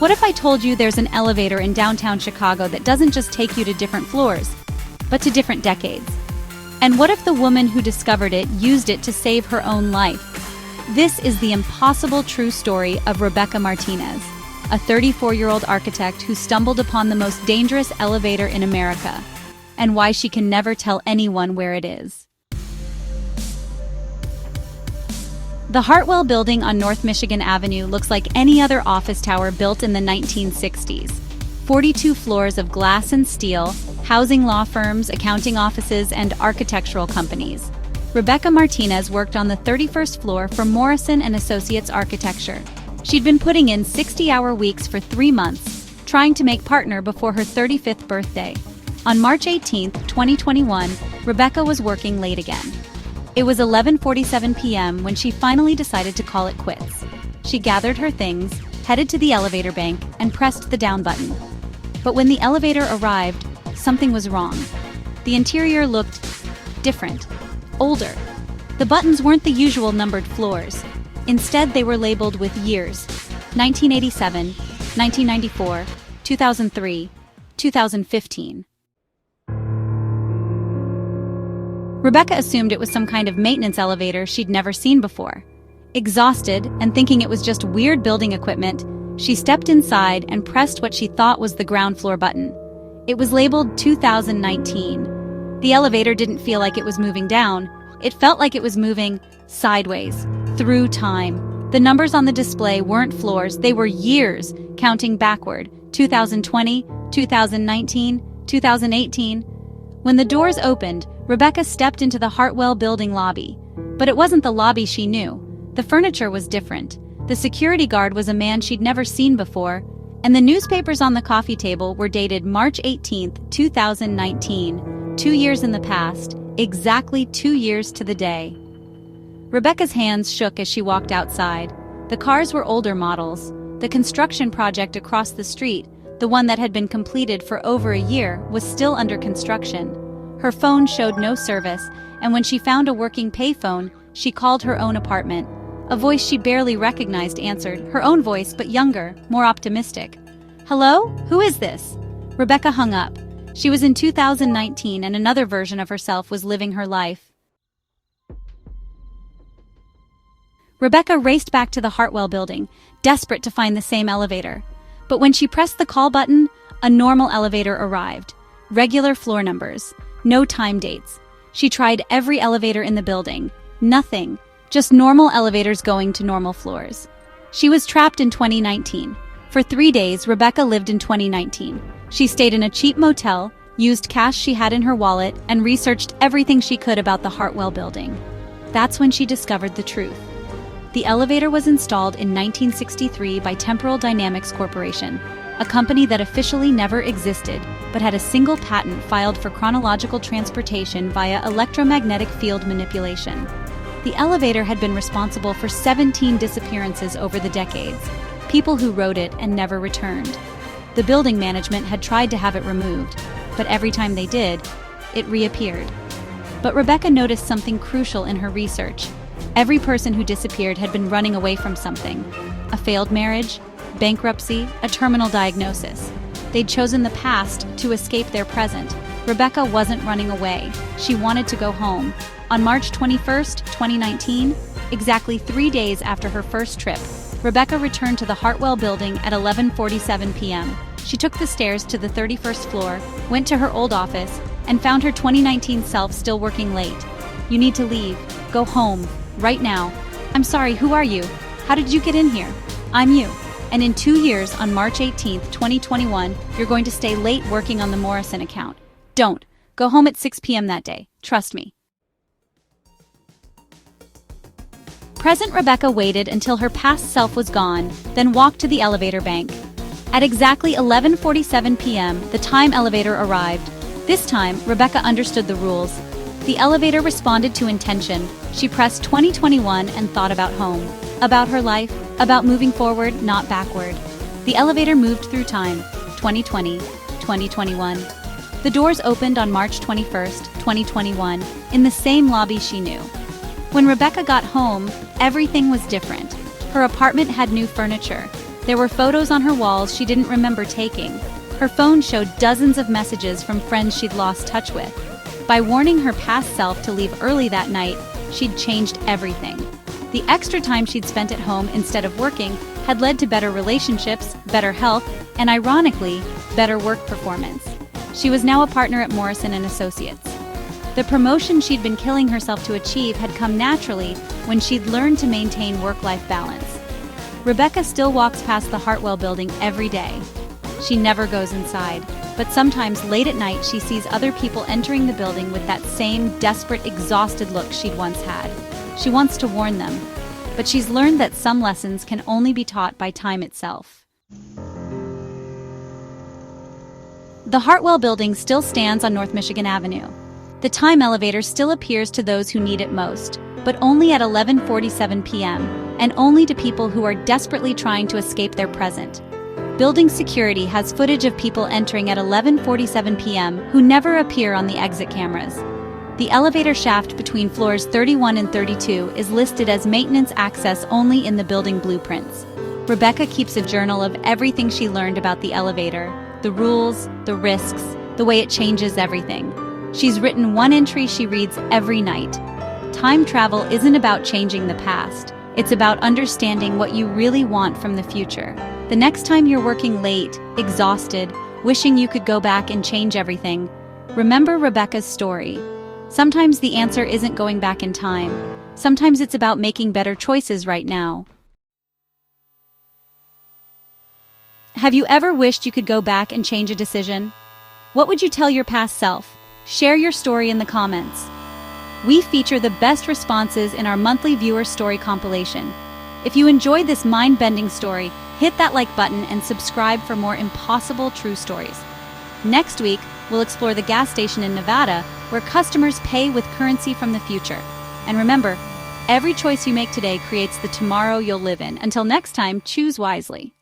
What if I told you there's an elevator in downtown Chicago that doesn't just take you to different floors, but to different decades? And what if the woman who discovered it used it to save her own life? This is the impossible true story of Rebecca Martinez, a 34-year-old architect who stumbled upon the most dangerous elevator in America, and why she can never tell anyone where it is. The Hartwell building on North Michigan Avenue looks like any other office tower built in the 1960s. 42 floors of glass and steel, housing law firms, accounting offices, and architectural companies. Rebecca Martinez worked on the 31st floor for Morrison & Associates Architecture. She'd been putting in 60-hour weeks for 3 months, trying to make partner before her 35th birthday. On March 18, 2021, Rebecca was working late again. It was 11:47 p.m. when she finally decided to call it quits. She gathered her things, headed to the elevator bank, and pressed the down button. But when the elevator arrived, something was wrong. The interior looked different, older. The buttons weren't the usual numbered floors. Instead, they were labeled with years: 1987, 1994, 2003, 2015. Rebecca assumed it was some kind of maintenance elevator she'd never seen before. Exhausted and thinking it was just weird building equipment, she stepped inside and pressed what she thought was the ground floor button. It was labeled 2019. The elevator didn't feel like it was moving down. It felt like it was moving sideways, through time. The numbers on the display weren't floors, they were years, counting backward. 2020, 2019, 2018. When the doors opened, Rebecca stepped into the Hartwell building lobby. But it wasn't the lobby she knew. The furniture was different. The security guard was a man she'd never seen before, and the newspapers on the coffee table were dated March 18, 2019, 2 years in the past, exactly 2 years to the day. Rebecca's hands shook as she walked outside. The cars were older models. The construction project across the street, the one that had been completed for over a year, was still under construction. Her phone showed no service, and when she found a working payphone, she called her own apartment. A voice she barely recognized answered, her own voice, but younger, more optimistic. "Hello? Who is this?" Rebecca hung up. She was in 2019, and another version of herself was living her life. Rebecca raced back to the Hartwell building, desperate to find the same elevator. But when she pressed the call button, a normal elevator arrived. Regular floor numbers. No time dates. She tried every elevator in the building. Nothing. Just normal elevators going to normal floors. She was trapped in 2019. For 3 days, Rebecca lived in 2019. She stayed in a cheap motel, used cash she had in her wallet, and researched everything she could about the Hartwell building. That's when she discovered the truth. The elevator was installed in 1963 by Temporal Dynamics Corporation, a company that officially never existed, but had a single patent filed for chronological transportation via electromagnetic field manipulation. The elevator had been responsible for 17 disappearances over the decades, people who rode it and never returned. The building management had tried to have it removed, but every time they did, it reappeared. But Rebecca noticed something crucial in her research. Every person who disappeared had been running away from something: a failed marriage, bankruptcy, a terminal diagnosis. They'd chosen the past to escape their present. Rebecca wasn't running away. She wanted to go home. On March 21, 2019, exactly 3 days after her first trip, Rebecca returned to the Hartwell building at 11:47 p.m. She took the stairs to the 31st floor, went to her old office, and found her 2019 self still working late. "You need to leave. Go home. Right now." "I'm sorry, who are you? How did you get in here?" "I'm you. And in 2 years, on March 18, 2021, you're going to stay late working on the Morrison account. Don't. Go home at 6 p.m. that day. Trust me." Present Rebecca waited until her past self was gone, then walked to the elevator bank. At exactly 11:47 p.m., the time elevator arrived. This time, Rebecca understood the rules. The elevator responded to intention. She pressed 2021 and thought about home, about her life, about moving forward, not backward. The elevator moved through time, 2020, 2021. The doors opened on March 21st, 2021, in the same lobby she knew. When Rebecca got home, everything was different. Her apartment had new furniture. There were photos on her walls she didn't remember taking. Her phone showed dozens of messages from friends she'd lost touch with. By warning her past self to leave early that night, she'd changed everything. The extra time she'd spent at home instead of working had led to better relationships, better health, and ironically, better work performance. She was now a partner at Morrison & Associates. The promotion she'd been killing herself to achieve had come naturally when she'd learned to maintain work-life balance. Rebecca still walks past the Hartwell building every day. She never goes inside, but sometimes late at night she sees other people entering the building with that same desperate, exhausted look she'd once had. She wants to warn them, but she's learned that some lessons can only be taught by time itself. The Hartwell building still stands on North Michigan Avenue. The time elevator still appears to those who need it most, but only at 11:47 p.m., and only to people who are desperately trying to escape their present. Building security has footage of people entering at 11:47 p.m. who never appear on the exit cameras. The elevator shaft between floors 31 and 32 is listed as maintenance access only in the building blueprints. Rebecca keeps a journal of everything she learned about the elevator, the rules, the risks, the way it changes everything. She's written one entry she reads every night. Time travel isn't about changing the past. It's about understanding what you really want from the future. The next time you're working late, exhausted, wishing you could go back and change everything, remember Rebecca's story. Sometimes the answer isn't going back in time. Sometimes it's about making better choices right now. Have you ever wished you could go back and change a decision? What would you tell your past self? Share your story in the comments. We feature the best responses in our monthly viewer story compilation. If you enjoyed this mind-bending story, hit that like button and subscribe for more impossible true stories. Next week, we'll explore the gas station in Nevada where customers pay with currency from the future. And remember, every choice you make today creates the tomorrow you'll live in. Until next time, choose wisely.